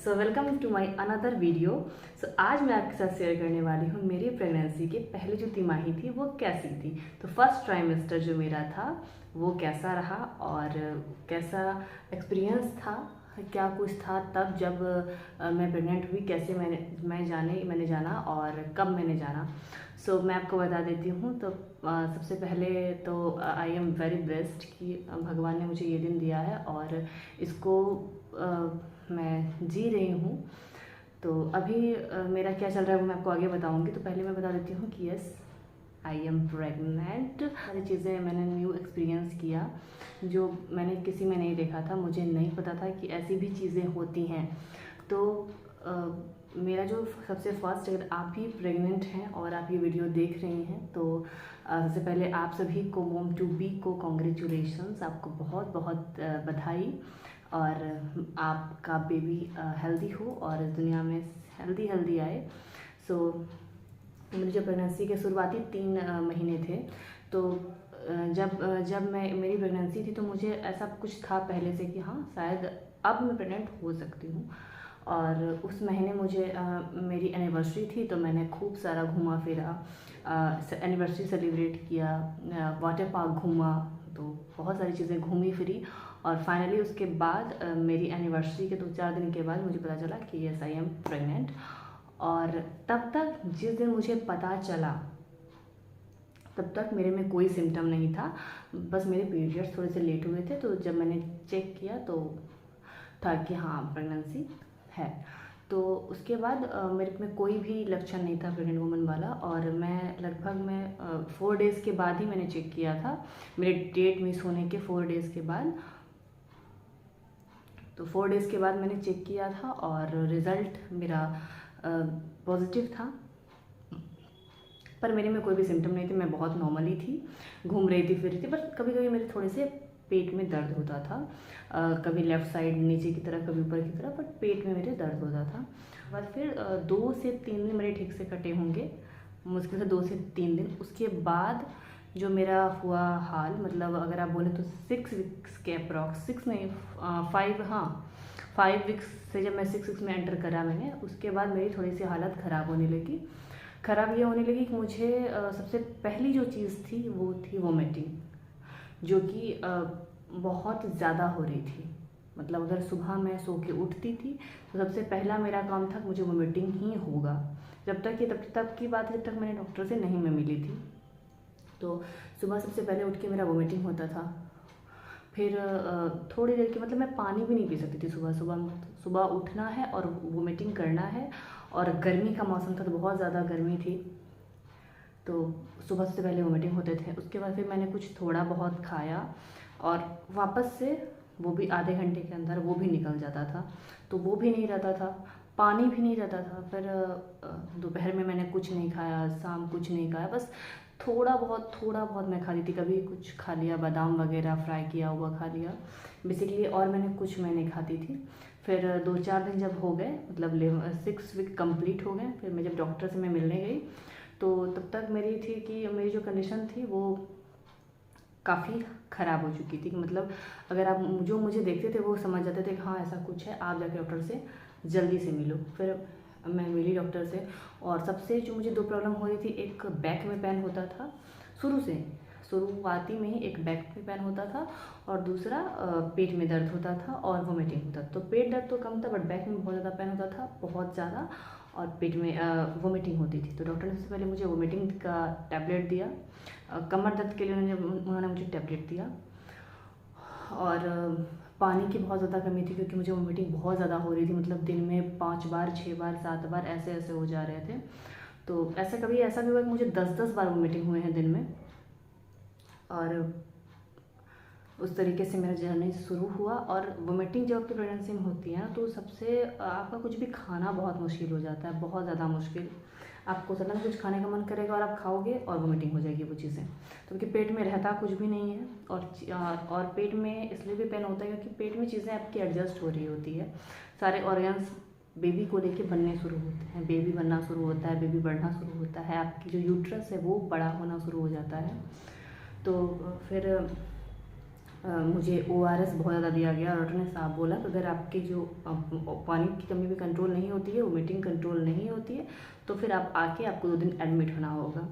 So welcome to my another video. आज मैं आपके साथ शेयर करने वाली हूँ मेरी प्रेगनेंसी के पहली जो तिमाही थी वो कैसी थी। तो फर्स्ट ट्राइमेस्टर जो मेरा था वो कैसा रहा और कैसा एक्सपीरियंस था, क्या कुछ था तब जब मैं प्रेग्नेंट हुई, कैसे मैंने जाना और कब मैंने जाना। मैं आपको बता देती हूँ। तो सबसे पहले तो आई एम वेरी ब्लेस्ड कि भगवान ने मुझे ये दिन दिया है और इसको मैं जी रही हूँ। तो अभी मेरा क्या चल रहा है वो मैं आपको आगे बताऊँगी। तो पहले मैं बता देती हूँ कि यस, आई एम प्रेग्नेंट। सारी चीज़ें मैंने न्यू एक्सपीरियंस किया जो मैंने किसी में नहीं देखा था। मुझे नहीं पता था कि ऐसी भी चीज़ें होती हैं। तो मेरा जो सबसे फर्स्ट, अगर आप भी प्रेग्नेंट हैं और आप ये वीडियो देख रही हैं तो सबसे पहले आप सभी को, मोम टू बी को कॉन्ग्रेचुलेशंस, आपको बहुत बहुत बधाई। और आपका बेबी हेल्दी हो और इस दुनिया में हेल्दी आए। मेरी जो प्रेगनेंसी के शुरुआती 3 महीने थे, तो जब मेरी प्रेगनेंसी थी तो मुझे ऐसा कुछ था पहले से कि हाँ शायद अब मैं प्रेग्नेंट हो सकती हूँ। और उस महीने मुझे मेरी एनिवर्सरी थी तो मैंने खूब सारा घूमा फिरा, एनिवर्सरी सेलिब्रेट किया, वाटर पार्क घूमा, तो बहुत सारी चीज़ें घूमी फिरी। और फाइनली उसके बाद मेरी एनिवर्सरी के 2-4 दिन के बाद मुझे पता चला कि यस, आई एम प्रेग्नेंट। और तब तक, जिस दिन मुझे पता चला तब तक मेरे में कोई सिम्टम नहीं था, बस मेरे पीरियड्स थोड़े से लेट हुए थे। तो जब मैंने चेक किया तो था कि हाँ प्रेगनेंसी है। तो उसके बाद मेरे में कोई भी लक्षण नहीं था प्रेग्नेंट वुमन वाला। और मैं लगभग 4 डेज़ के बाद ही मैंने चेक किया था, मेरे डेट मिस होने के 4 डेज़ के बाद। तो 4 डेज़ के बाद मैंने चेक किया था और रिज़ल्ट मेरा पॉजिटिव था। पर मेरे में कोई भी सिम्टम नहीं थे, मैं बहुत नॉर्मली थी, घूम रही थी, फिर रही थी। बट कभी कभी मेरे थोड़े से पेट में दर्द होता था, कभी लेफ़्ट साइड नीचे की तरफ, कभी ऊपर की तरफ, बट पेट में मेरे दर्द होता था। बाद फिर 2 से 3 दिन मेरे ठीक से कटे होंगे, मुश्किल से 2 से 3 दिन। उसके बाद जो मेरा हुआ हाल, मतलब अगर आप बोलें तो 6 वीक्स के अप्रॉक्स, 6 नहीं 5, हाँ 5 वीक्स से जब मैं 6 वीक्स में एंटर करा मैंने, उसके बाद मेरी थोड़ी सी हालत ख़राब होने लगी। ख़राब ये होने लगी कि मुझे सबसे पहली जो चीज़ थी वो थी वोमिटिंग, जो कि बहुत ज़्यादा हो रही थी। मतलब अगर सुबह मैं सो के उठती थी तो सबसे पहला मेरा काम था कि मुझे वोमिटिंग ही होगा। तब की बात है जब तक मैंने डॉक्टर से नहीं मैं मिली थी। तो सुबह सबसे पहले उठ के मेरा वोमिटिंग होता था। फिर थोड़ी देर के, मतलब मैं पानी भी नहीं पी सकती थी सुबह उठना है और वोमिटिंग करना है। और गर्मी का मौसम था तो बहुत ज़्यादा गर्मी थी, तो सुबह से पहले वोमिटिंग होते थे। उसके बाद फिर मैंने कुछ थोड़ा बहुत खाया और वापस से वो भी आधे घंटे के अंदर वो भी निकल जाता था। तो वो भी नहीं रहता था, पानी भी नहीं रहता था। फिर दोपहर में मैंने कुछ नहीं खाया, शाम कुछ नहीं खाया, बस थोड़ा बहुत मैं खाती थी। कभी कुछ खा लिया, बादाम वगैरह फ्राई किया हुआ खा लिया बेसिकली, और मैं नहीं खाती थी। फिर 2-4 दिन जब हो गए, मतलब 6 वीक कंप्लीट हो गए, फिर मैं जब डॉक्टर से मैं मिलने गई तो तब तक मेरी थी कि मेरी जो कंडीशन थी वो काफ़ी ख़राब हो चुकी थी। कि मतलब अगर आप जो मुझे देखते थे वो समझ जाते थे कि हाँ ऐसा कुछ है, आप जाके डॉक्टर से जल्दी से मिलो। फिर मैं मिली डॉक्टर से, और सबसे जो मुझे 2 प्रॉब्लम हो रही थी, एक बैक में पेन होता था शुरुआती में ही, एक बैक में पेन होता था, और दूसरा पेट में दर्द होता था और वोमिटिंग होता था। तो पेट दर्द तो कम था बट बैक में बहुत ज़्यादा पेन होता था, बहुत ज़्यादा, और पेट में वोमिटिंग होती थी। तो डॉक्टर ने सबसे पहले मुझे वोमिटिंग का टैबलेट दिया, कमर दर्द के लिए उन्होंने मुझे टैबलेट दिया। और पानी की बहुत ज़्यादा कमी थी क्योंकि मुझे वोमिटिंग बहुत ज़्यादा हो रही थी, मतलब दिन में 5 बार 6 बार 7 बार ऐसे हो जा रहे थे। तो ऐसा भी हुआ कि मुझे 10-10 बार वोमिटिंग हुए हैं दिन में। और उस तरीके से मेरा जर्नी शुरू हुआ। और वोमिटिंग जब आपकी प्रेगनेंसी में होती है ना, तो सबसे आपका कुछ भी खाना बहुत मुश्किल हो जाता है, बहुत ज़्यादा मुश्किल। आपको सडन कुछ खाने का मन करेगा और आप खाओगे और वोमिटिंग हो जाएगी वो चीज़ें, तो क्योंकि पेट में रहता कुछ भी नहीं है। और पेट में इसलिए भी पेन होता है क्योंकि पेट में चीज़ें आपकी एडजस्ट हो रही होती है, सारे ऑर्गन्स बेबी को लेके बनने शुरू होते हैं, बेबी बनना शुरू होता है, बेबी बढ़ना शुरू होता है, आपकी जो यूट्रस है वो बड़ा होना शुरू हो जाता है। तो फिर मुझे ORS बहुत ज़्यादा दिया गया। डॉक्टर ने साफ बोला कि अगर आपकी जो पानी की कमी भी कंट्रोल नहीं होती है, वोमिटिंग कंट्रोल नहीं होती है, तो फिर आप आके आपको 2 दिन एडमिट होना होगा।